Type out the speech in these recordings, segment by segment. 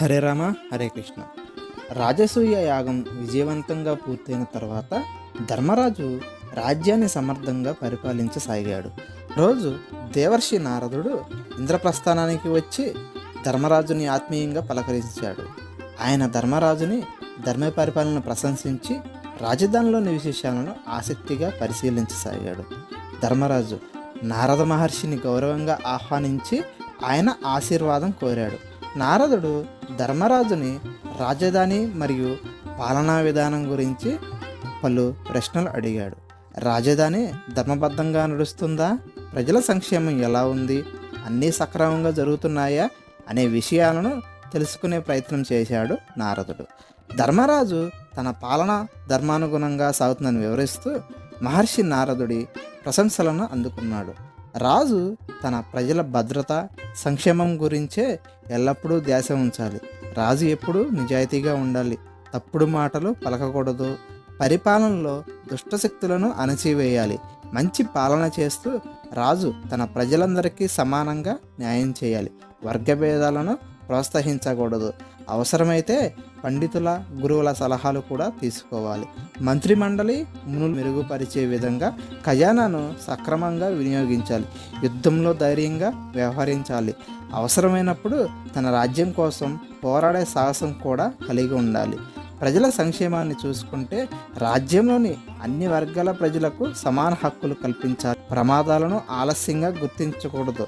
హరే రామ హరే కృష్ణ. రాజసూయ యాగం విజయవంతంగా పూర్తయిన తర్వాత ధర్మరాజు రాజ్యాన్ని సమర్థంగా పరిపాలించసాగాడు. రోజు దేవర్షి నారదుడు ఇంద్రప్రస్థానానికి వచ్చి ధర్మరాజుని ఆత్మీయంగా పలకరించాడు. ఆయన ధర్మరాజుని ధర్మ పరిపాలన ప్రశంసించి రాజధానిలోని విశేషాలను ఆసక్తిగా పరిశీలించసాగాడు. ధర్మరాజు నారద మహర్షిని గౌరవంగా ఆహ్వానించి ఆయన ఆశీర్వాదం కోరాడు. నారదుడు ధర్మరాజుని రాజధాని మరియు పాలనా విధానం గురించి పలు ప్రశ్నలు అడిగాడు. రాజధాని ధర్మబద్ధంగా నడుస్తుందా? ప్రజల సంక్షేమం ఎలా ఉంది? అన్నీ సక్రమంగా జరుగుతున్నాయా అనే విషయాలను తెలుసుకునే ప్రయత్నం చేశాడు నారదుడు. ధర్మరాజు తన పాలన ధర్మానుగుణంగా సాగుతుందని వివరిస్తూ మహర్షి నారదుడి ప్రశంసలను అందుకున్నాడు. రాజు తన ప్రజల భద్రత, సంక్షేమం గురించే ఎల్లప్పుడూ ధ్యాస ఉంచాలి. రాజు ఎప్పుడూ నిజాయితీగా ఉండాలి, తప్పుడు మాటలు పలకకూడదు. పరిపాలనలో దుష్టశక్తులను అణచివేయాలి. మంచి పాలన చేస్తూ రాజు తన ప్రజలందరికీ సమానంగా న్యాయం చేయాలి. వర్గభేదాలను ప్రోత్సహించకూడదు. అవసరమైతే పండితుల, గురువుల సలహాలు కూడా తీసుకోవాలి. మంత్రిమండలి మెరుగుపరిచే విధంగా ఖజానాను సక్రమంగా వినియోగించాలి. యుద్ధంలో ధైర్యంగా వ్యవహరించాలి. అవసరమైనప్పుడు తన రాజ్యం కోసం పోరాడే సాహసం కూడా కలిగి ఉండాలి. ప్రజల సంక్షేమాన్ని చూసుకుంటే రాజ్యంలోని అన్ని వర్గాల ప్రజలకు సమాన హక్కులు కల్పించాలి. ప్రమాదాలను ఆలస్యంగా గుర్తించకూడదు.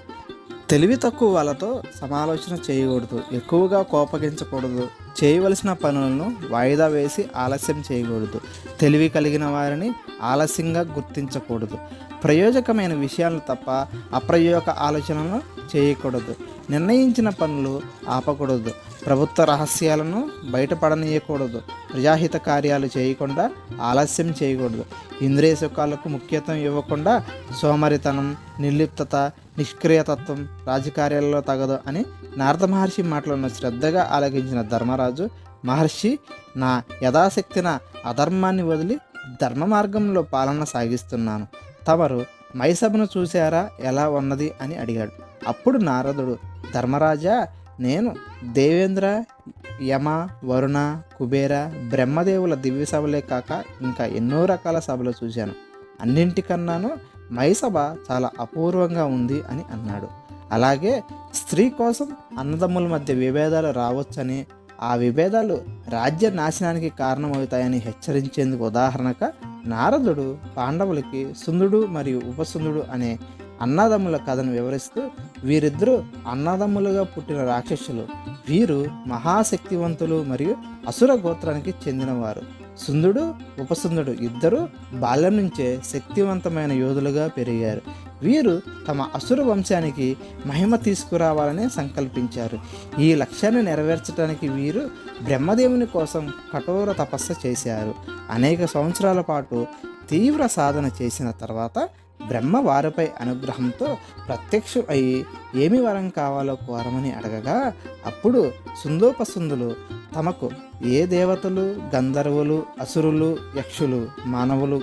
తెలివి తక్కువ వాళ్ళతో సమాలోచన చేయకూడదు. ఎక్కువగా కోపగించకూడదు. చేయవలసిన పనులను వాయిదా వేసి ఆలస్యం చేయకూడదు. తెలివి కలిగిన వారిని ఆలస్యంగా గుర్తించకూడదు. ప్రయోజకమైన విషయాలను తప్ప అప్రయోజక ఆలోచనలను చేయకూడదు. నిర్ణయించిన పనులు ఆపకూడదు. ప్రభుత్వ రహస్యాలను బయటపడనీయకూడదు. ప్రజాహిత కార్యాలు చేయకుండా ఆలస్యం చేయకూడదు. ఇంద్రియ సుఖాలకు ముఖ్యత్వం ఇవ్వకుండా సోమరితనం, నిర్లిప్తత, నిష్క్రియతత్వం రాజకార్యాలలో తగదు అని నారద మహర్షి మాటలను శ్రద్ధగా ఆలకించిన ధర్మరాజు, మహర్షి, నా యథాశక్తిన అధర్మాన్ని వదిలి ధర్మ మార్గంలో పాలన సాగిస్తున్నాను. తమరు మైసభను చూశారా, ఎలా ఉన్నది అని అడిగాడు. అప్పుడు నారదుడు, ధర్మరాజా, నేను దేవేంద్ర, యమ, వరుణ, కుబేర, బ్రహ్మదేవుల దివ్య సభలే కాక ఇంకా ఎన్నో రకాల సభలు చూశాను. అన్నింటికన్నాను మైసభ చాలా అపూర్వంగా ఉంది అని అన్నాడు. అలాగే స్త్రీ కోసం అన్నదమ్ముల మధ్య విభేదాలు రావచ్చని, ఆ విభేదాలు రాజ్య నాశనానికి కారణమవుతాయని హెచ్చరించేందుకు ఉదాహరణగా నారదుడు పాండవులకి సుందుడు మరియు ఉపసుందుడు అనే అన్నదమ్ముల కథను వివరిస్తూ, వీరిద్దరూ అన్నదమ్ములుగా పుట్టిన రాక్షసులు. వీరు మహాశక్తివంతులు మరియు అసుర గోత్రానికి చెందినవారు. సుందుడు, ఉపసుందుడు ఇద్దరూ బాల్యం నుంచే శక్తివంతమైన యోధులుగా పెరిగారు. వీరు తమ అసుర వంశానికి మహిమ తీసుకురావాలని సంకల్పించారు. ఈ లక్ష్యాన్ని నెరవేర్చడానికి వీరు బ్రహ్మదేవుని కోసం కఠోర తపస్సు చేశారు. అనేక సంవత్సరాల పాటు తీవ్ర సాధన చేసిన తర్వాత బ్రహ్మ వారిపై అనుగ్రహంతో ప్రత్యక్షం అయి ఏమి వరం కావాలో కోరమని అడగగా, అప్పుడు సుందోపసుందులు తమకు ఏ దేవతలు, గంధర్వులు, అసురులు, యక్షులు, మానవులు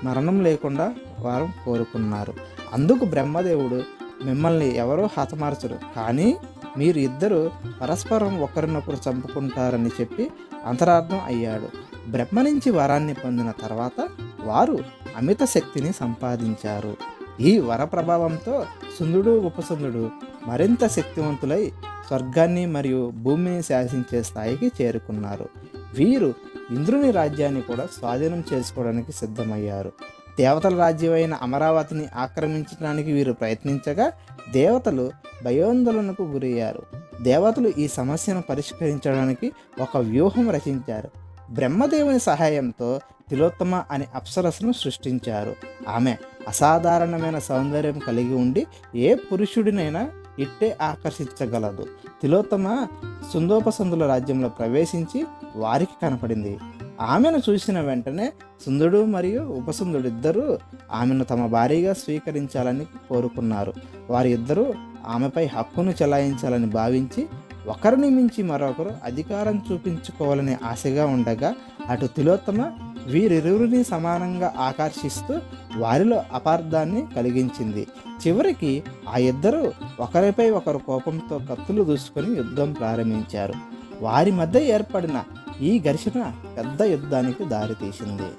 మరణం లేకుండా వారు కోరుకున్నారు. అందుకు బ్రహ్మదేవుడు, మిమ్మల్ని ఎవరో హతమార్చరు, కానీ మీరు ఇద్దరు పరస్పరం ఒకరినొకరు చంపుకుంటారని చెప్పి అంతరార్థం అయ్యాడు. బ్రహ్మ నుంచి వరాన్ని పొందిన తర్వాత వారు అమిత శక్తిని సంపాదించారు. ఈ వర ప్రభావంతో సుందుడు, ఉపసుందుడు మరింత శక్తివంతులై స్వర్గాన్ని మరియు భూమిని శాసించే స్థాయికి చేరుకున్నారు. వీరు ఇంద్రుని రాజ్యాన్ని కూడా స్వాధీనం చేసుకోవడానికి సిద్ధమయ్యారు. దేవతల రాజ్యమైన అమరావతిని ఆక్రమించడానికి వీరు ప్రయత్నించగా దేవతలు భయోందోళనకు గురయ్యారు. దేవతలు ఈ సమస్యను పరిష్కరించడానికి ఒక వ్యూహం రచించారు. బ్రహ్మదేవుని సహాయంతో తిలోత్తమ అనే అప్సరస్సును సృష్టించారు. ఆమె అసాధారణమైన సౌందర్యం కలిగి ఉండి ఏ పురుషుడినైనా ఇట్టే ఆకర్షించగలదు. తిలోత్తమ సుందోపసుందుల రాజ్యంలో ప్రవేశించి వారికి కనపడింది. ఆమెను చూసిన వెంటనే సుందుడు మరియు ఉపసుందుడిద్దరూ ఆమెను తమ భార్యగా స్వీకరించాలని కోరుకున్నారు. వారి ఇద్దరూ ఆమెపై హక్కును చెలాయించాలని భావించి ఒకరిని మించి మరొకరు అధికారం చూపించుకోవాలనే ఆశగా ఉండగా, అటు తిలోత్తమ వీరిరువురిని సమానంగా ఆకర్షిస్తూ వారిలో అపార్థాన్ని కలిగించింది. చివరికి ఆ ఇద్దరు ఒకరిపై ఒకరు కోపంతో కత్తులు దూసుకొని యుద్ధం ప్రారంభించారు. వారి మధ్య ఏర్పడిన ఈ ఘర్షణ పెద్ద యుద్ధానికి దారితీసింది.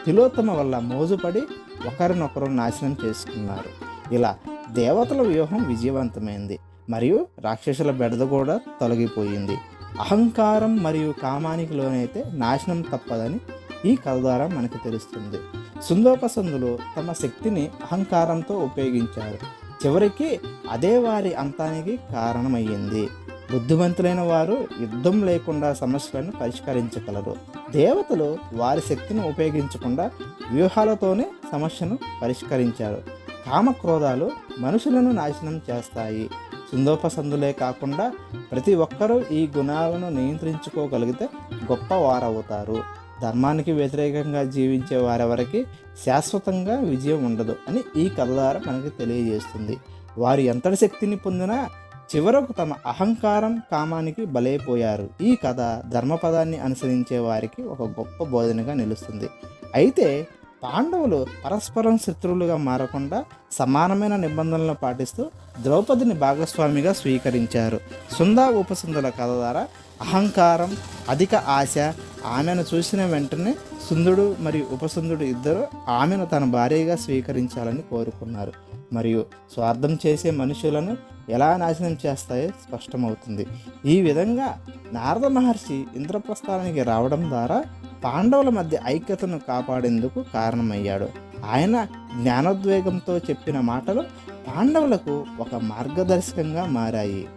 తిలోత్తమ వల్ల మోజుపడి ఒకరినొకరు నాశనం చేసుకున్నారు. ఇలా దేవతల వ్యూహం విజయవంతమైంది మరియు రాక్షసుల బెడద కూడా తొలగిపోయింది. అహంకారం మరియు కామానికి లోనైతే నాశనం తప్పదని ఈ కథ ద్వారా మనకు తెలుస్తుంది. సుందోపసందులు తమ శక్తిని అహంకారంతో ఉపయోగించారు. చివరికి అదే వారి అంతానికి కారణమయ్యింది. బుద్ధిమంతులైన వారు యుద్ధం లేకుండా సమస్యలను పరిష్కరించగలరు. దేవతలు వారి శక్తిని ఉపయోగించకుండా వ్యూహాలతోనే సమస్యను పరిష్కరించారు. కామక్రోధాలు మనుషులను నాశనం చేస్తాయి. సుందోపసందులే కాకుండా ప్రతి ఒక్కరూ ఈ గుణాలను నియంత్రించుకోగలిగితే గొప్ప వారవుతారు. ధర్మానికి వ్యతిరేకంగా జీవించే వారెవరికి శాశ్వతంగా విజయం ఉండదు అని ఈ కథ ద్వారా మనకి తెలియజేస్తుంది. వారు ఎంతటి శక్తిని పొందినా చివరకు తమ అహంకారం కామానికి బలైపోయారు. ఈ కథ ధర్మపదాన్ని అనుసరించే వారికి ఒక గొప్ప బోధనగా నిలుస్తుంది. అయితే పాండవులు పరస్పరం శత్రువులుగా మారకుండా సమానమైన నిబంధనలను పాటిస్తూ ద్రౌపదిని భాగస్వామిగా స్వీకరించారు. సుందా ఉపసుందుల కథ ద్వారా అహంకారం, అధిక ఆశ, ఆమెను చూసిన వెంటనే సుందుడు మరియు ఉపసుందుడు ఇద్దరు ఆమెను తన భార్యగా స్వీకరించాలని కోరుకున్నారు. మరియు స్వార్థం చేసే మనుషులను ఎలా నాశనం చేస్తాయో స్పష్టమవుతుంది. ఈ విధంగా నారద మహర్షి ఇంద్రప్రస్థానానికి రావడం ద్వారా పాండవుల మధ్య ఐక్యతను కాపాడేందుకు కారణమయ్యాడు. ఆయన జ్ఞానోద్వేగంతో చెప్పిన మాటలు పాండవులకు ఒక మార్గదర్శకంగా మారాయి.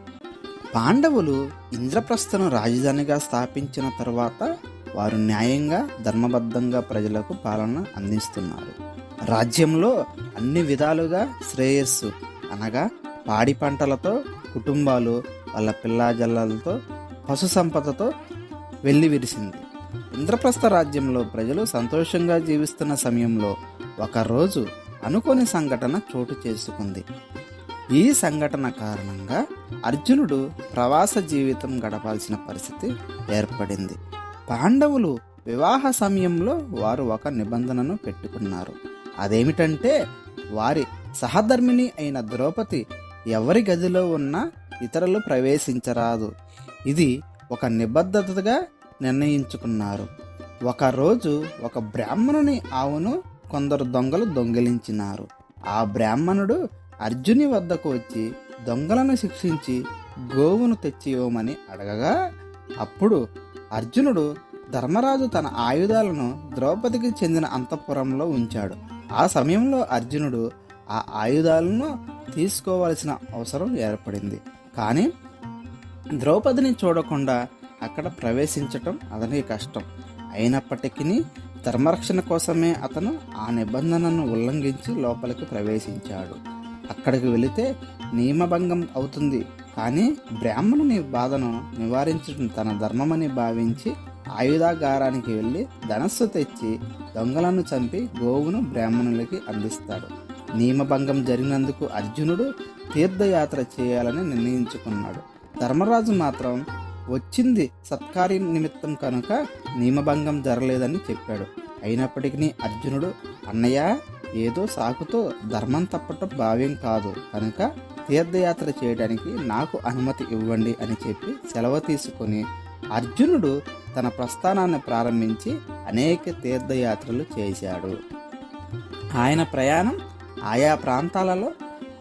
పాండవులు ఇంద్రప్రస్థను రాజధానిగా స్థాపించిన తర్వాత వారు న్యాయంగా ధర్మబద్ధంగా ప్రజలకు పాలన అందిస్తున్నారు. రాజ్యంలో అన్ని విధాలుగా శ్రేయస్సు అనగా పాడి పంటలతో కుటుంబాలు వాళ్ళ పిల్లాజల్లలతో పశు సంపదతో వెల్లివిరిసింది. ఇంద్రప్రస్థ రాజ్యంలో ప్రజలు సంతోషంగా జీవిస్తున్న సమయంలో ఒకరోజు అనుకోని సంఘటన చోటు చేసుకుంది. ఈ సంఘటన కారణంగా అర్జునుడు ప్రవాస జీవితం గడపాల్సిన పరిస్థితి ఏర్పడింది. పాండవులు వివాహ సమయంలో వారు ఒక నిబంధనను పెట్టుకున్నారు. అదేమిటంటే వారి సహధర్మిణి అయిన ద్రౌపది ఎవరి గదిలో ఉన్నా ఇతరులు ప్రవేశించరాదు. ఇది ఒక నిబద్ధతగా నిర్ణయించుకున్నారు. ఒకరోజు ఒక బ్రాహ్మణుని ఆవును కొందరు దొంగలు దొంగిలించినారు. ఆ బ్రాహ్మణుడు అర్జుని వద్దకు వచ్చి దొంగలను శిక్షించి గోవును తెచ్చి ఇవ్వమని అడగగా అప్పుడు అర్జునుడు ధర్మరాజు తన ఆయుధాలను ద్రౌపదికి చెందిన అంతఃపురంలో ఉంచాడు. ఆ సమయంలో అర్జునుడు ఆ ఆయుధాలను తీసుకోవాల్సిన అవసరం ఏర్పడింది. కానీ ద్రౌపదిని చూడకుండా అక్కడ ప్రవేశించటం అతనికి కష్టం. అయినప్పటికీ ధర్మరక్షణ కోసమే అతను ఆ నిబంధనను ఉల్లంఘించి లోపలికి ప్రవేశించాడు. అక్కడికి వెళితే నియమభంగం అవుతుంది. కానీ బ్రాహ్మణుని బాధను నివారించడం తన ధర్మమని భావించి ఆయుధాగారానికి వెళ్ళి ధనస్సు తెచ్చి దొంగలను చంపి గోవును బ్రాహ్మణులకి అందిస్తాడు. నియమభంగం జరిగినందుకు అర్జునుడు తీర్థయాత్ర చేయాలని నిర్ణయించుకున్నాడు. ధర్మరాజు మాత్రం వచ్చింది సత్కార్యం నిమిత్తం కనుక నియమభంగం జరగలేదని చెప్పాడు. అయినప్పటికీ అర్జునుడు, అన్నయ్య, ఏదో సాకుతో ధర్మం తప్పటం భావ్యం కాదు కనుక తీర్థయాత్ర చేయడానికి నాకు అనుమతి ఇవ్వండి అని చెప్పి సెలవు తీసుకొని అర్జునుడు తన ప్రస్థానాన్ని ప్రారంభించి అనేక తీర్థయాత్రలు చేశాడు. ఆయన ప్రయాణం ఆయా ప్రాంతాలలో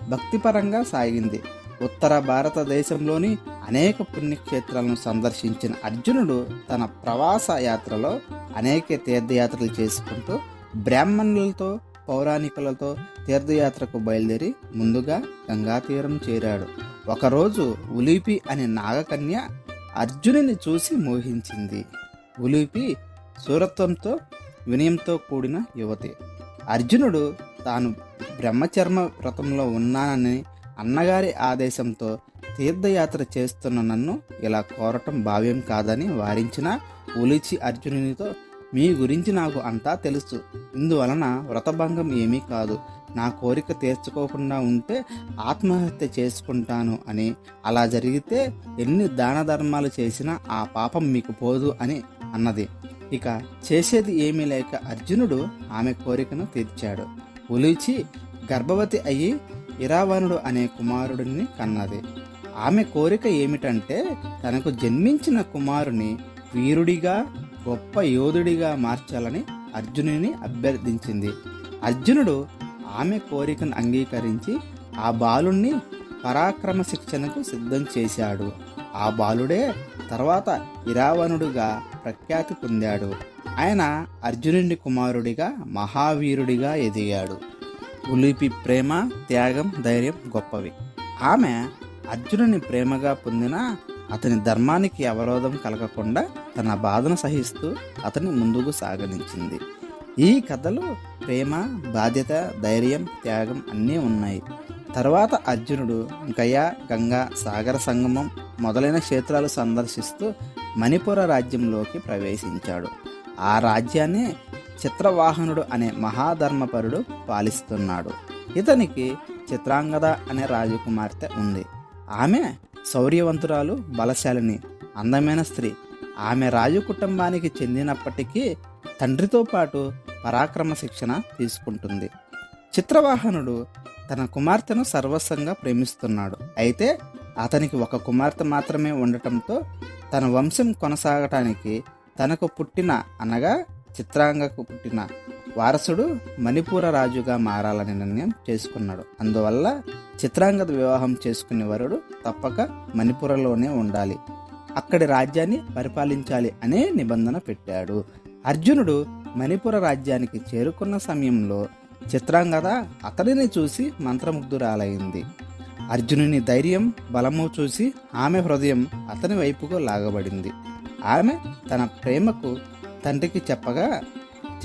భక్తిపరంగా సాగింది. ఉత్తర భారతదేశంలోని అనేక పుణ్యక్షేత్రాలను సందర్శించిన అర్జునుడు తన ప్రవాస యాత్రలో అనేక తీర్థయాత్రలు చేసుకుంటూ బ్రాహ్మణులతో పౌరాణికులతో తీర్థయాత్రకు బయలుదేరి ముందుగా గంగా తీరం చేరాడు. ఒకరోజు ఉలీపి అనే నాగకన్య అర్జునుని చూసి మోహించింది. ఉలీపి శూరత్వంతో వినయంతో కూడిన యువతి. అర్జునుడు తాను బ్రహ్మచర్మ వ్రతంలో ఉన్నానని అన్నగారి ఆదేశంతో తీర్థయాత్ర చేస్తున్న నన్ను ఇలా కోరటం భావ్యం కాదని వారించిన ఉలిచి అర్జునునితో, మీ గురించి నాకు అంతా తెలుసు. ఇందువలన వ్రతభంగం ఏమీ కాదు. నా కోరిక తీర్చుకోకుండా ఉంటే ఆత్మహత్య చేసుకుంటాను అని, అలా జరిగితే ఎన్ని దాన ధర్మాలు చేసినా ఆ పాపం మీకు పోదు అని అన్నది. ఇక చేసేది ఏమీ లేక అర్జునుడు ఆమె కోరికను తీర్చాడు. ఉలిచి గర్భవతి అయ్యి ఇరావణుడు అనే కుమారుడిని కన్నది. ఆమె కోరిక ఏమిటంటే తనకు జన్మించిన కుమారుని వీరుడిగా గొప్ప యోధుడిగా మార్చాలని అర్జునుని అభ్యర్థించింది. అర్జునుడు ఆమె కోరికను అంగీకరించి ఆ బాలుణ్ణి పరాక్రమ శిక్షణకు సిద్ధం చేశాడు. ఆ బాలుడే తర్వాత ఇరావణుడుగా ప్రఖ్యాతి పొందాడు. ఆయన అర్జునుడి కుమారుడిగా మహావీరుడిగా ఎదిగాడు. ఉలిపి ప్రేమ, త్యాగం, ధైర్యం గొప్పవి. ఆమె అర్జునుని ప్రేమగా పొందిన అతని ధర్మానికి అవరోధం కలగకుండా తన బాధను సహిస్తూ అతన్ని ముందుకు సాగనించింది. ఈ కథలో ప్రేమ, బాధ్యత, ధైర్యం, త్యాగం అన్నీ ఉన్నాయి. తర్వాత అర్జునుడు గయా, గంగా, సాగర సంగమం మొదలైన క్షేత్రాలు సందర్శిస్తూ మణిపుర రాజ్యంలోకి ప్రవేశించాడు. ఆ రాజ్యాన్ని చిత్రవాహనుడు అనే మహాధర్మపరుడు పాలిస్తున్నాడు. ఇతనికి చిత్రాంగద అనే రాజకుమార్తె ఉంది. ఆమె శౌర్యవంతురాలు, బలశాలిని, అందమైన స్త్రీ. ఆమె రాజు కుటుంబానికి చెందినప్పటికీ తండ్రితో పాటు పరాక్రమ శిక్షణ తీసుకుంటుంది. చిత్రవాహనుడు తన కుమార్తెను సర్వస్వంగా ప్రేమిస్తున్నాడు. అయితే అతనికి ఒక కుమార్తె మాత్రమే ఉండటంతో తన వంశం కొనసాగటానికి తనకు పుట్టిన అనగా చిత్రాంగకు పుట్టిన వారసుడు మణిపూర రాజుగా మారాలని నిర్ణయం చేసుకున్నాడు. అందువల్ల చిత్రాంగద వివాహం చేసుకునే వరుడు తప్పక మణిపురలోనే ఉండాలి, అక్కడి రాజ్యాన్ని పరిపాలించాలి అనే నిబంధన పెట్టాడు. అర్జునుడు మణిపుర రాజ్యానికి చేరుకున్న సమయంలో చిత్రాంగద అతడిని చూసి మంత్రముగ్ధురాలైంది. అర్జునుని ధైర్యం, బలము చూసి ఆమె హృదయం అతని వైపుకు లాగబడింది. ఆమె తన ప్రేమకు తండ్రికి చెప్పగా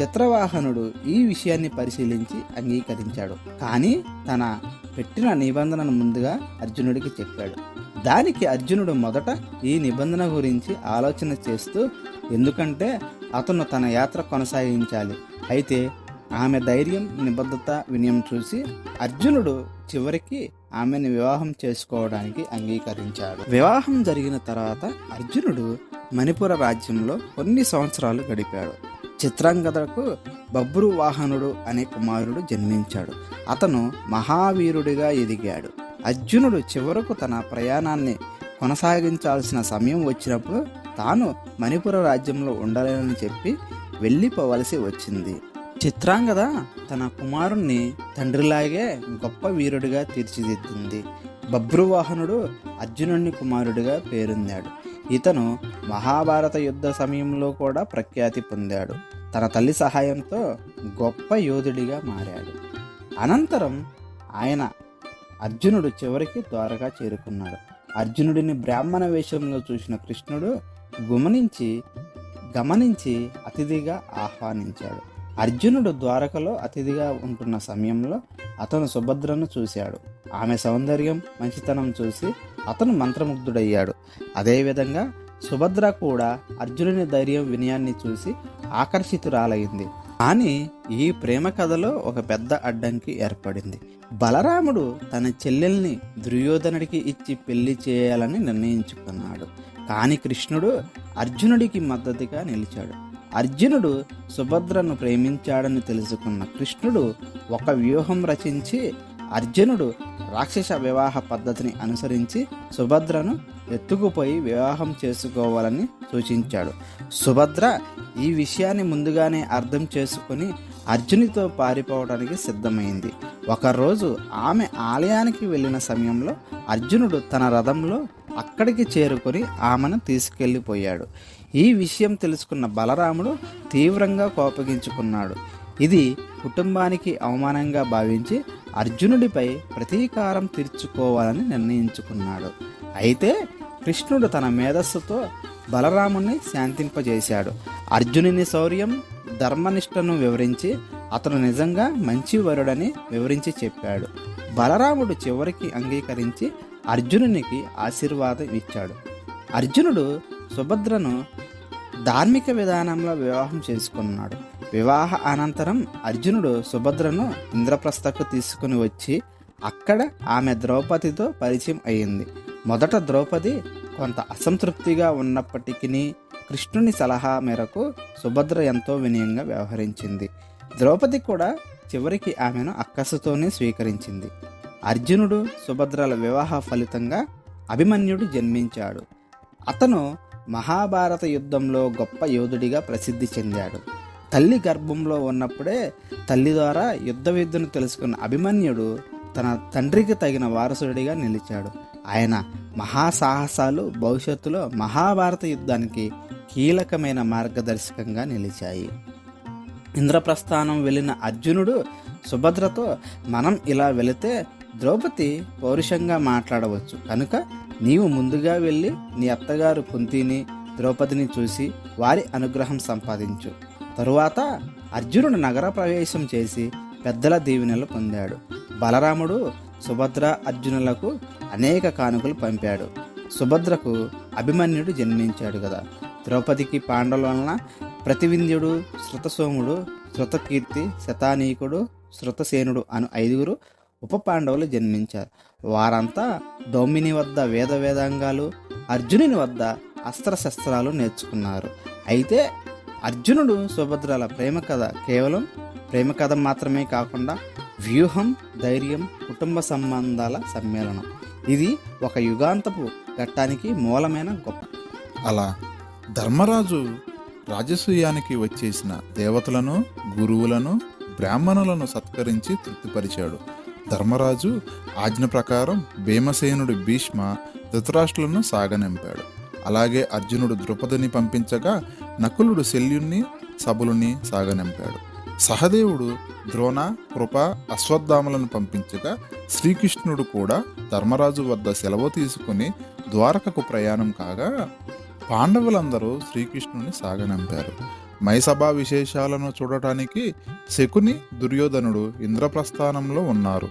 చిత్రవాహనుడు ఈ విషయాన్ని పరిశీలించి అంగీకరించాడు. కానీ తన పెట్టిన నిబంధనను ముందుగా అర్జునుడికి చెప్పాడు. దానికి అర్జునుడు మొదట ఈ నిబంధన గురించి ఆలోచన చేస్తూ, ఎందుకంటే అతను తన యాత్ర కొనసాగించాలి. అయితే ఆమె ధైర్యం, నిబద్ధత, వినయం చూసి అర్జునుడు చివరికి ఆమెను వివాహం చేసుకోవడానికి అంగీకరించాడు. వివాహం జరిగిన తర్వాత అర్జునుడు మణిపుర రాజ్యంలో కొన్ని సంవత్సరాలు గడిపాడు. చిత్రాంగదకు బబ్రు వాహనుడు అనే కుమారుడు జన్మించాడు. అతను మహావీరుడిగా ఎదిగాడు. అర్జునుడు చివరకు తన ప్రయాణాన్ని కొనసాగించాల్సిన సమయం వచ్చినప్పుడు తాను మణిపుర రాజ్యంలో ఉండలేనని చెప్పి వెళ్ళిపోవలసి వచ్చింది. చిత్రాంగద తన కుమారుణ్ణి తండ్రిలాగే గొప్ప వీరుడిగా తీర్చిదిద్దింది. బబ్రువాహనుడు అర్జునుని కుమారుడిగా పేరొందాడు. ఇతను మహాభారత యుద్ధ సమయంలో కూడా ప్రఖ్యాతి పొందాడు. తన తల్లి సహాయంతో గొప్ప యోధుడిగా మారాడు. అనంతరం అర్జునుడు చివరికి ద్వారకా చేరుకున్నాడు. అర్జునుడిని బ్రాహ్మణ వేషంలో చూసిన కృష్ణుడు గమనించి అతిథిగా ఆహ్వానించాడు. అర్జునుడు ద్వారకలో అతిథిగా ఉంటున్న సమయంలో అతను సుభద్రను చూశాడు. ఆమె సౌందర్యం, మంచితనం చూసి అతను మంత్రముగ్ధుడయ్యాడు. అదేవిధంగా సుభద్ర కూడా అర్జునుని ధైర్యం, వినయాన్ని చూసి ఆకర్షితురాలైంది. కానీ ఈ ప్రేమ కథలో ఒక పెద్ద అడ్డంకి ఏర్పడింది. బలరాముడు తన చెల్లెల్ని దుర్యోధనుడికి ఇచ్చి పెళ్లి చేయాలని నిర్ణయించుకున్నాడు. కానీ కృష్ణుడు అర్జునుడికి మద్దతుగా నిలిచాడు. అర్జునుడు సుభద్రను ప్రేమించాడని తెలుసుకున్న కృష్ణుడు ఒక వ్యూహం రచించి అర్జునుడు రాక్షస వివాహ పద్ధతిని అనుసరించి సుభద్రను ఎత్తుకుపోయి వివాహం చేసుకోవాలని సూచించాడు. సుభద్ర ఈ విషయాన్ని ముందుగానే అర్థం చేసుకుని అర్జునితో పారిపోవడానికి సిద్ధమైంది. ఒకరోజు ఆమె ఆలయానికి వెళ్ళిన సమయంలో అర్జునుడు తన రథంలో అక్కడికి చేరుకొని ఆమెను తీసుకెళ్ళిపోయాడు. ఈ విషయం తెలుసుకున్న బలరాముడు తీవ్రంగా కోపగించుకున్నాడు. ఇది కుటుంబానికి అవమానంగా భావించి అర్జునుడిపై ప్రతీకారం తీర్చుకోవాలని నిర్ణయించుకున్నాడు. అయితే కృష్ణుడు తన మేధస్సుతో బలరాముని శాంతింపజేశాడు. అర్జునుని శౌర్యం, ధర్మనిష్టను వివరించి అతను నిజంగా మంచి వరుడని వివరించి చెప్పాడు. బలరాముడు చివరికి అంగీకరించి అర్జునునికి ఆశీర్వాదం ఇచ్చాడు. అర్జునుడు సుభద్రను ధార్మిక విధానంలో వివాహం చేసుకున్నాడు. వివాహ అనంతరం అర్జునుడు సుభద్రను ఇంద్రప్రస్థకు తీసుకుని వచ్చి అక్కడ ఆమె ద్రౌపదితో పరిచయం అయింది. మొదట ద్రౌపది కొంత అసంతృప్తిగా ఉన్నప్పటికీ కృష్ణుని సలహా మేరకు సుభద్ర ఎంతో వినయంగా వ్యవహరించింది. ద్రౌపది కూడా చివరికి ఆమెను అక్కసుతోనే స్వీకరించింది. అర్జునుడు సుభద్రల వివాహ ఫలితంగా అభిమన్యుడు జన్మించాడు. అతను మహాభారత యుద్ధంలో గొప్ప యోధుడిగా ప్రసిద్ధి చెందాడు. తల్లి గర్భంలో ఉన్నప్పుడే తల్లి ద్వారా యుద్ధ విద్యను తెలుసుకున్న అభిమన్యుడు తన తండ్రికి తగిన వారసుడిగా నిలిచాడు. ఆయన మహాసాహసాలు భవిష్యత్తులో మహాభారత యుద్ధానికి కీలకమైన మార్గదర్శకంగా నిలిచాయి. ఇంద్రప్రస్థానం వెళ్ళిన అర్జునుడు సుభద్రతో, మనం ఇలా వెళితే ద్రౌపది పౌరుషంగా మాట్లాడవచ్చు, కనుక నీవు ముందుగా వెళ్ళి నీ అత్తగారు కుంతిని ద్రౌపదిని చూసి వారి అనుగ్రహం సంపాదించు. తరువాత అర్జునుడు నగర ప్రవేశం చేసి పెద్దల దీవెనలు పొందాడు. బలరాముడు సుభద్ర అర్జునులకు అనేక కానుకలు పంపాడు. సుభద్రకు అభిమన్యుడు జన్మించాడు కదా. ద్రౌపదికి పాండవుల వలన ప్రతివింధ్యుడు, శృతసోముడు, శృతకీర్తి, శతానీకుడు, శృతసేనుడు అను 5 ఉప పాండవులు జన్మించారు. వారంతా దౌమిని వద్ద వేదాంగాలు, అర్జునుని వద్ద అస్త్రశస్త్రాలు నేర్చుకున్నారు. అయితే అర్జునుడు సుభద్రల ప్రేమ కథ కేవలం ప్రేమ కథ మాత్రమే కాకుండా వ్యూహం, ధైర్యం, కుటుంబ సంబంధాల సమ్మేళనం. ఇది ఒక యుగాంతపు ఘట్టానికి మూలమైన గొప్ప. అలా ధర్మరాజు రాజసూయానికి వచ్చేసిన దేవతలను, గురువులను, బ్రాహ్మణులను సత్కరించి తృప్తిపరిచాడు. ధర్మరాజు ఆజ్ఞ ప్రకారం భీమసేనుడు భీష్మ, ధృతరాష్ట్రులను సాగనంపాడు. అలాగే అర్జునుడు ద్రౌపదిని పంపించగా నకులుడు శల్యుణ్ణి, సబలుని సాగనంపాడు. సహదేవుడు ద్రోణ, కృప, అశ్వత్థామలను పంపించగా శ్రీకృష్ణుడు కూడా ధర్మరాజు వద్ద సెలవు తీసుకుని ద్వారకకు ప్రయాణం కాగా పాండవులందరూ శ్రీకృష్ణుని సాగనంపారు. మైసభా విశేషాలను చూడటానికి శకుని, దుర్యోధనుడు ఇంద్రప్రస్థానంలో ఉన్నారు.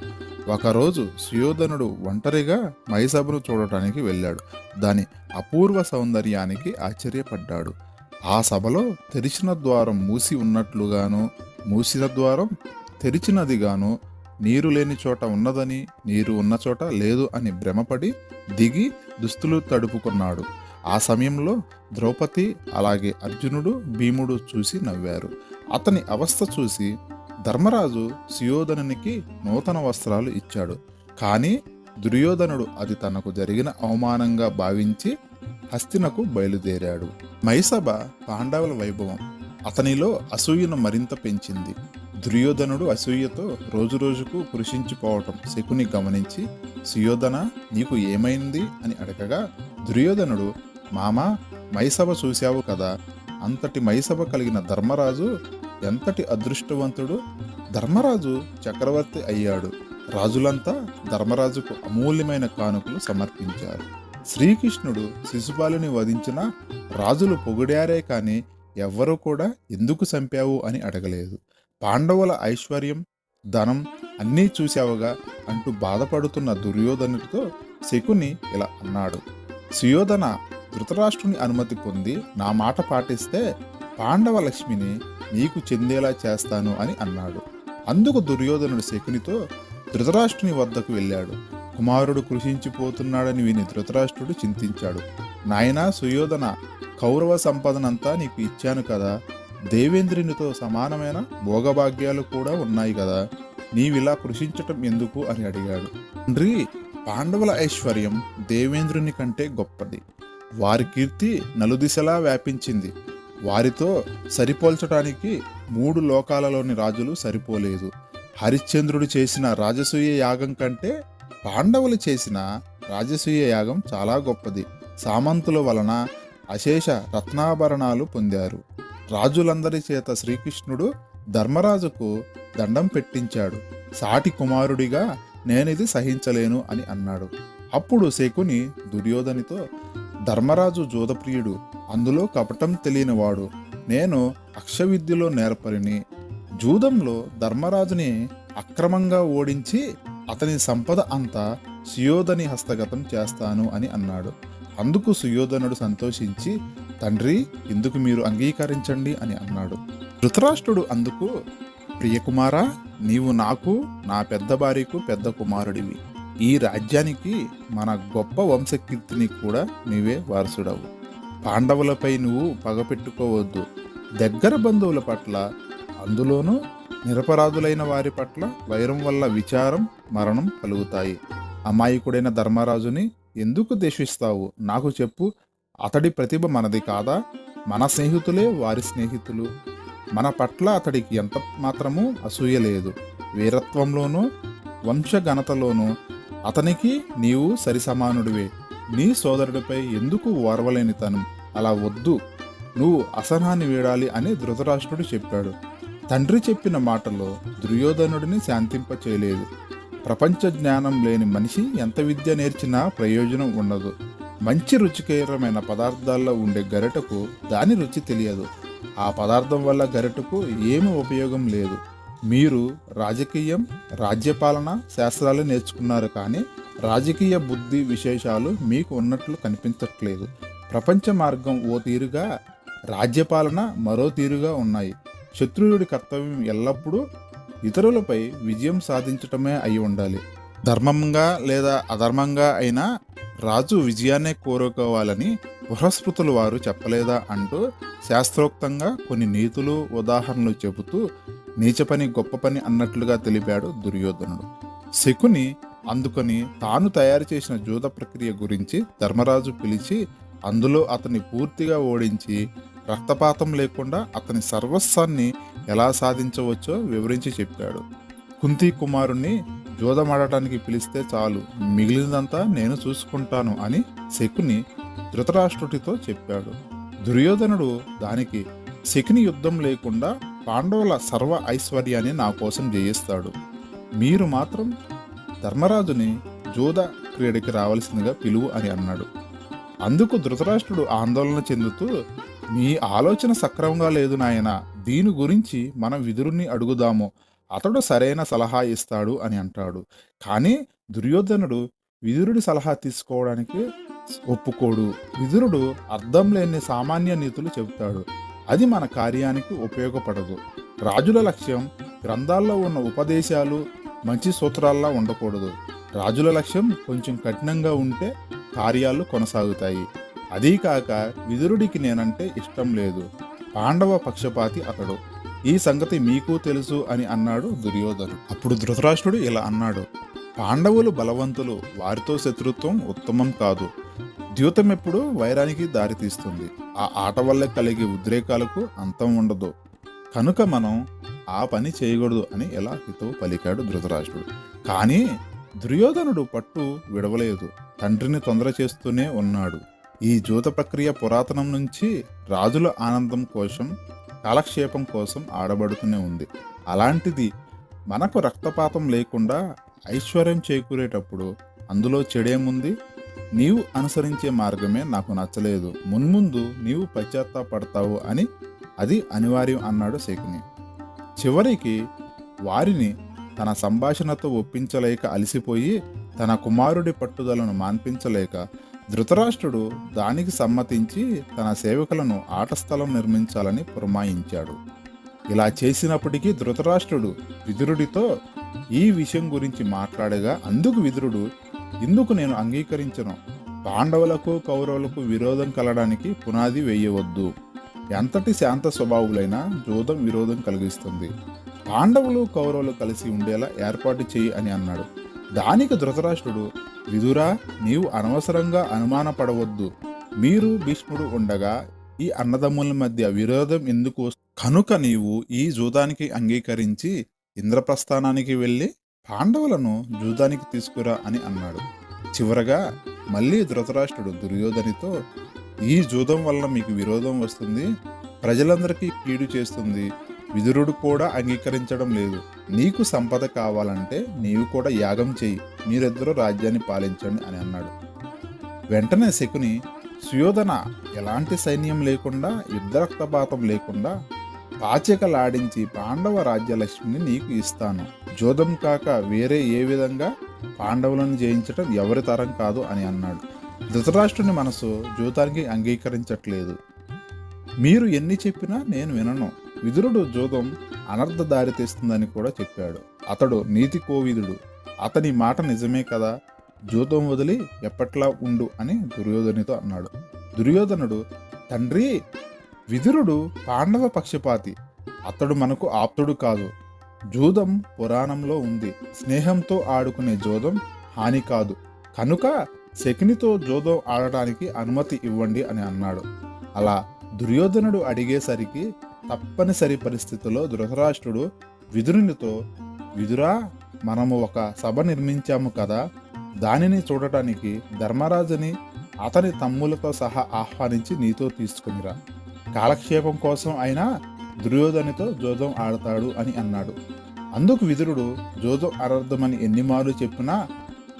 ఒకరోజు సుయోధనుడు ఒంటరిగా మైసభను చూడటానికి వెళ్ళాడు. దాని అపూర్వ సౌందర్యానికి ఆశ్చర్యపడ్డాడు. ఆ సభలో తెరిచిన ద్వారం మూసి ఉన్నట్లుగాను, మూసిన ద్వారం తెరిచినదిగాను, నీరు లేని చోట ఉన్నదని, నీరు ఉన్న చోట లేదు అని భ్రమపడి దిగి దుస్తులు తడుపుకున్నాడు. ఆ సమయంలో ద్రౌపది, అలాగే అర్జునుడు, భీముడు చూసి నవ్వారు. అతని అవస్థ చూసి ధర్మరాజు సుయోధనునికి నూతన వస్త్రాలు ఇచ్చాడు. కానీ దుర్యోధనుడు అది తనకు జరిగిన అవమానంగా భావించి హస్తినకు బయలుదేరాడు. మైసభ పాండవుల వైభవం అతనిలో అసూయను మరింత పెంచింది. దుర్యోధనుడు అసూయతో రోజురోజుకు కృషించిపోవటం శకుని గమనించి, సుయోధన, నీకు ఏమైంది అని అడగగా దుర్యోధనుడు, మామా, మైసభ చూశావు కదా, అంతటి మైసభ కలిగిన ధర్మరాజు ఎంతటి అదృష్టవంతుడు. ధర్మరాజు చక్రవర్తి అయ్యాడు. రాజులంతా ధర్మరాజుకు అమూల్యమైన కానుకలు సమర్పించారు. శ్రీకృష్ణుడు శిశుపాలుని వధించిన రాజులు పొగిడారే కానీ ఎవ్వరూ కూడా ఎందుకు చంపావు అని అడగలేదు. పాండవుల ఐశ్వర్యం, ధనం అన్నీ చూశావుగా అంటూ బాధపడుతున్న దుర్యోధనుడితో శకుని ఇలా అన్నాడు, సుయోధన, ధృతరాష్ట్రుని అనుమతి పొంది నా మాట పాటిస్తే పాండవ లక్ష్మిని నీకు చెందేలా చేస్తాను అని అన్నాడు. అందుకు దుర్యోధనుడు శకునితో ధృతరాష్ట్రుని వద్దకు వెళ్ళాడు. కుమారుడు కృషించిపోతున్నాడని విని ధృతరాష్ట్రుడు చింతించాడు. నాయనా సుయోధన, కౌరవ సంపదనంతా నీకు ఇచ్చాను కదా, దేవేంద్రునితో సమానమైన భోగభాగ్యాలు కూడా ఉన్నాయి కదా, నీవిలా కృషించటం ఎందుకు అని అడిగాడు. తండ్రి, పాండవుల ఐశ్వర్యం దేవేంద్రుని కంటే గొప్పది. వారి కీర్తి నలుదిశలా వ్యాపించింది. వారితో సరిపోల్చటానికి 3 లోకాలలోని రాజులు సరిపోలేదు. హరిశ్చంద్రుడు చేసిన రాజసూయ యాగం కంటే పాండవులు చేసిన రాజసూయ యాగం చాలా గొప్పది. సామంతుల వలన అశేష రత్నాభరణాలు పొందారు. రాజులందరి చేత శ్రీకృష్ణుడు ధర్మరాజుకు దండం పెట్టించాడు. సాటి కుమారుడిగా నేనిది సహించలేను అని అన్నాడు. అప్పుడు శకుని దుర్యోధనితో, ధర్మరాజు జోదప్రియుడు, అందులో కపటం తెలియనివాడు. నేను అక్షవిద్యలో నేర్పరిని. జూదంలో ధర్మరాజుని అక్రమంగా ఓడించి అతని సంపద అంతా సుయోధని హస్తగతం చేస్తాను అని అన్నాడు. అందుకు సుయోధనుడు సంతోషించి, తండ్రి, ఇందుకు మీరు అంగీకరించండి అని అన్నాడు. ధృతరాష్ట్రుడు అందుకు, ప్రియకుమారా, నీవు నాకు, నా పెద్ద భార్యకు పెద్ద కుమారుడివి. ఈ రాజ్యానికి, మన గొప్ప వంశకీర్తిని కూడా నీవే వారసుడవు. పాండవులపై నువ్వు పగపెట్టుకోవద్దు. దగ్గర బంధువుల పట్ల, అందులోనూ నిరపరాధులైన వారి పట్ల వైరం వల్ల విచారం, మరణం కలుగుతాయి. అమాయకుడైన ధర్మరాజుని ఎందుకు ద్వేషిస్తావు? నాకు చెప్పు. అతడి ప్రతిభ మనది కాదా? మన స్నేహితులే వారి స్నేహితులు. మన పట్ల అతడికి ఎంత మాత్రమూ అసూయ లేదు. వీరత్వంలోనూ వంశఘనతలోనూ అతనికి నీవు సరిసమానుడివే. నీ సోదరుడిపై ఎందుకు ఓర్వలేనితనం? అలా వద్దు, నువ్వు అసహనాన్ని వీడాలి అని ధృతరాష్ట్రుడు చెప్పాడు. తండ్రి చెప్పిన మాటలో దుర్యోధనుడిని శాంతింప చేయలేదు. ప్రపంచ జ్ఞానం లేని మనిషి ఎంత విద్య నేర్చినా ప్రయోజనం ఉండదు. మంచి రుచికరమైన పదార్థాల్లో ఉండే గరిటకు దాని రుచి తెలియదు. ఆ పదార్థం వల్ల గరిటకు ఏమి ఉపయోగం లేదు. మీరు రాజకీయం, రాజ్యపాలన శాస్త్రాలు నేర్చుకున్నారు, కానీ రాజకీయ బుద్ధి విశేషాలు మీకు ఉన్నట్లు కనిపించట్లేదు. ప్రపంచ మార్గం ఓ తీరుగా, రాజ్యపాలన మరో తీరుగా ఉన్నాయి. శత్రువుడి కర్తవ్యం ఎల్లప్పుడూ ఇతరులపై విజయం సాధించటమే అయి ఉండాలి. ధర్మంగా లేదా అధర్మంగా అయినా రాజు విజయాన్నే కోరుకోవాలని బృహస్పతులు వారు చెప్పలేదా అంటూ శాస్త్రోక్తంగా కొన్ని నీతులు, ఉదాహరణలు చెబుతూ నీచ పని గొప్ప పని అన్నట్లుగా తెలిపాడు దుర్యోధనుడు. శకుని అందుకొని తాను తయారు చేసిన జూద ప్రక్రియ గురించి ధర్మరాజు పిలిచి అందులో అతన్ని పూర్తిగా ఓడించి రక్తపాతం లేకుండా అతని సర్వస్వాన్ని ఎలా సాధించవచ్చో వివరించి చెప్పాడు. కుంతి కుమారుణ్ణి జూదమాడటానికి పిలిస్తే చాలు, మిగిలినదంతా నేను చూసుకుంటాను అని శకుని ధృతరాష్ట్రుడితో చెప్పాడు. దుర్యోధనుడు దానికి, శకుని యుద్ధం లేకుండా పాండవుల సర్వ ఐశ్వర్యాన్ని నా కోసం జయిస్తాడు. మీరు మాత్రం ధర్మరాజుని జూద క్రీడకి రావాల్సిందిగా పిలువు అని అన్నాడు. అందుకు ధృతరాష్ట్రుడు ఆందోళన చెందుతూ, మీ ఆలోచన సక్రమంగా లేదు నాయన, దీని గురించి మనం విదురుణ్ణి అడుగుదాము, అతడు సరైన సలహా ఇస్తాడు అని అంటాడు. కానీ దుర్యోధనుడు విదురుడి సలహా తీసుకోవడానికి ఒప్పుకోడు. విదురుడు అర్థం లేని సామాన్య నీతులు చెబుతాడు. అది మన కార్యానికి ఉపయోగపడదు. రాజుల లక్ష్యం గ్రంథాల్లో ఉన్న ఉపదేశాలు, మంచి సూత్రాల్లా ఉండకూడదు. రాజుల లక్ష్యం కొంచెం కఠినంగా ఉంటే కార్యాలు కొనసాగుతాయి. అదీ కాక విదురుడికి నేనంటే ఇష్టం లేదు. పాండవ పక్షపాతి అతడు. ఈ సంగతి మీకు తెలుసు అని అన్నాడు దుర్యోధనుడు. అప్పుడు ధృతరాష్ట్రుడు ఇలా అన్నాడు, పాండవులు బలవంతులు, వారితో శత్రుత్వం ఉత్తమం కాదు. ద్యూతం ఎప్పుడు వైరానికి దారితీస్తుంది. ఆ ఆట వల్ల కలిగే ఉద్రేకాలకు అంతం ఉండదు. కనుక మనం ఆ పని చేయకూడదు అని ఎలా హితవు పలికాడు ధృతరాష్ట్రుడు. కానీ దుర్యోధనుడు పట్టు విడవలేదు. తండ్రిని తొందర చేస్తూనే ఉన్నాడు. ఈ జూత ప్రక్రియ పురాతనం నుంచి రాజుల ఆనందం కోసం, కాలక్షేపం కోసం ఆడబడుతూనే ఉంది. అలాంటిది మనకు రక్తపాతం లేకుండా ఐశ్వర్యం చేకూరేటప్పుడు అందులో చెడేముంది? నీవు అనుసరించే మార్గమే నాకు నచ్చలేదు. మున్ముందు నీవు పశ్చాత్తాపడతావు అని అది అనివార్యం అన్నాడు శకుని. చివరికి వారిని తన సంభాషణతో ఒప్పించలేక అలసిపోయి తన కుమారుడి పట్టుదలను మాన్పించలేక ధృతరాష్ట్రుడు దానికి సమ్మతించి తన సేవకులను ఆట స్థలం నిర్మించాలని పురమాయించాడు. ఇలా చేసినప్పటికీ ధృతరాష్ట్రుడు విదురుడితో ఈ విషయం గురించి మాట్లాడగా అందుకు విదురుడు, ఇందుకు నేను అంగీకరించను. పాండవులకు కౌరవులకు విరోధం కలడానికి పునాది వేయవద్దు. ఎంతటి శాంత స్వభావులైనా జూదం విరోధం కలిగిస్తుంది. పాండవులు కౌరవులు కలిసి ఉండేలా ఏర్పాటు చేయి అని అన్నాడు. దానికి ధృతరాష్ట్రుడు, విదురా, నీవు అనవసరంగా అనుమానపడవద్దు. మీరు భీష్ముడు ఉండగా ఈ అన్నదమ్ముల మధ్య విరోధం ఎందుకు? కనుక నీవు ఈ జూదానికి అంగీకరించి ఇంద్రప్రస్థానానికి వెళ్ళి పాండవులను జూదానికి తీసుకురా అని అన్నాడు. చివరగా మళ్ళీ ధృతరాష్ట్రుడు దుర్యోధనితో, ఈ జూదం వల్ల మీకు విరోధం వస్తుంది, ప్రజలందరికీ కీడు చేస్తుంది. విదురుడు కూడా అంగీకరించడం లేదు. నీకు సంపద కావాలంటే నీవు కూడా యాగం చేయి, మీరిద్దరూ రాజ్యాన్ని పాలించండి అని అన్నాడు. వెంటనే శకుని, సుయోధన, ఎలాంటి సైన్యం లేకుండా, యుద్ధ రక్తపాతం లేకుండా పాచికలాడించి పాండవ రాజ్యలక్ష్మిని నీకు ఇస్తాను. జోదం కాక వేరే ఏ విధంగా పాండవులను జయించటం ఎవరి తరం కాదు అని అన్నాడు. ధృతరాష్ట్రుని మనసు జూతానికి అంగీకరించట్లేదు. మీరు ఎన్ని చెప్పినా నేను వినను. విదురుడు జూదం అనర్థ దారి తెస్తుందని కూడా చెప్పాడు. అతడు నీతి కోవిదుడు. అతని మాట నిజమే కదా, జూదం వదిలి ఎప్పట్లా ఉండు అని దుర్యోధనితో అన్నాడు. దుర్యోధనుడు, తండ్రి, విదురుడు పాండవ పక్షపాతి. అతడు మనకు ఆప్తుడు కాదు. జూదం పురాణంలో ఉంది. స్నేహంతో ఆడుకునే జూదం హాని కాదు. కనుక శకునితో జోదం ఆడటానికి అనుమతి ఇవ్వండి అని అన్నాడు. అలా దుర్యోధనుడు అడిగేసరికి తప్పనిసరి పరిస్థితుల్లో ధృతరాష్ట్రుడు విదురునితో, విదురా, మనము ఒక సభ నిర్మించాము కదా, దానిని చూడటానికి ధర్మరాజుని అతని తమ్ములతో సహా ఆహ్వానించి నీతో తీసుకునిరా. కాలక్షేపం కోసం అయినా దుర్యోధనితో జోదం ఆడతాడు అని అన్నాడు. అందుకు విదురుడు జోదం అనర్థమని ఎన్నిమార్లు చెప్పినా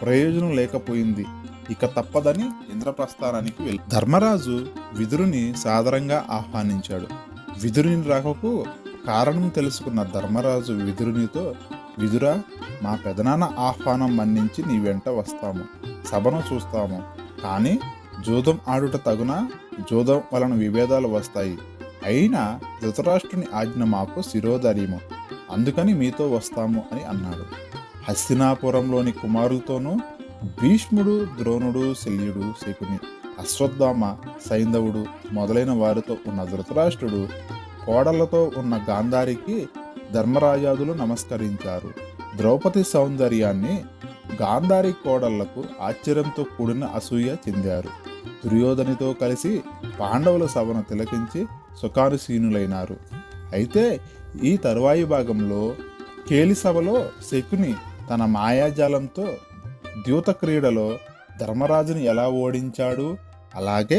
ప్రయోజనం లేకపోయింది. ఇక తప్పదని ఇంద్రప్రస్థానానికి వెళ్ళి ధర్మరాజు విదురుని సాదరంగా ఆహ్వానించాడు. విదురుని రాకకు కారణం తెలుసుకున్న ధర్మరాజు విదురునితో, విదురా, మా పెదనాన్న ఆహ్వానం మన్నించి నీ వెంట వస్తాము, సభను చూస్తాము. కానీ జోదం ఆడుట తగునా? జోదం వలన విభేదాలు వస్తాయి. అయినా ధృతరాష్ట్రుని ఆజ్ఞ మాకు శిరోధర్యము, అందుకని మీతో వస్తాము అని అన్నాడు. హస్తినాపురంలోని కుమారులతోనూ భీష్ముడు, ద్రోణుడు, శల్యుడు, శకుని, అశ్వత్థామ, సైంధవుడు మొదలైన వారితో ఉన్న ధృతరాష్ట్రుడు కోడళ్లతో ఉన్న గాంధారికి ధర్మరాజాదులు నమస్కరించారు. ద్రౌపది సౌందర్యాన్ని గాంధారి కోడళ్లకు ఆశ్చర్యంతో కూడిన అసూయ చెందారు. దుర్యోధనితో కలిసి పాండవుల సభను తిలకించి సుఖానుసీనులైనారు. అయితే ఈ తరువాయి భాగంలో కేలి సభలో శకుని తన మాయాజాలంతో ద్యూత క్రీడలో ధర్మరాజుని ఎలా ఓడించాడు, అలాగే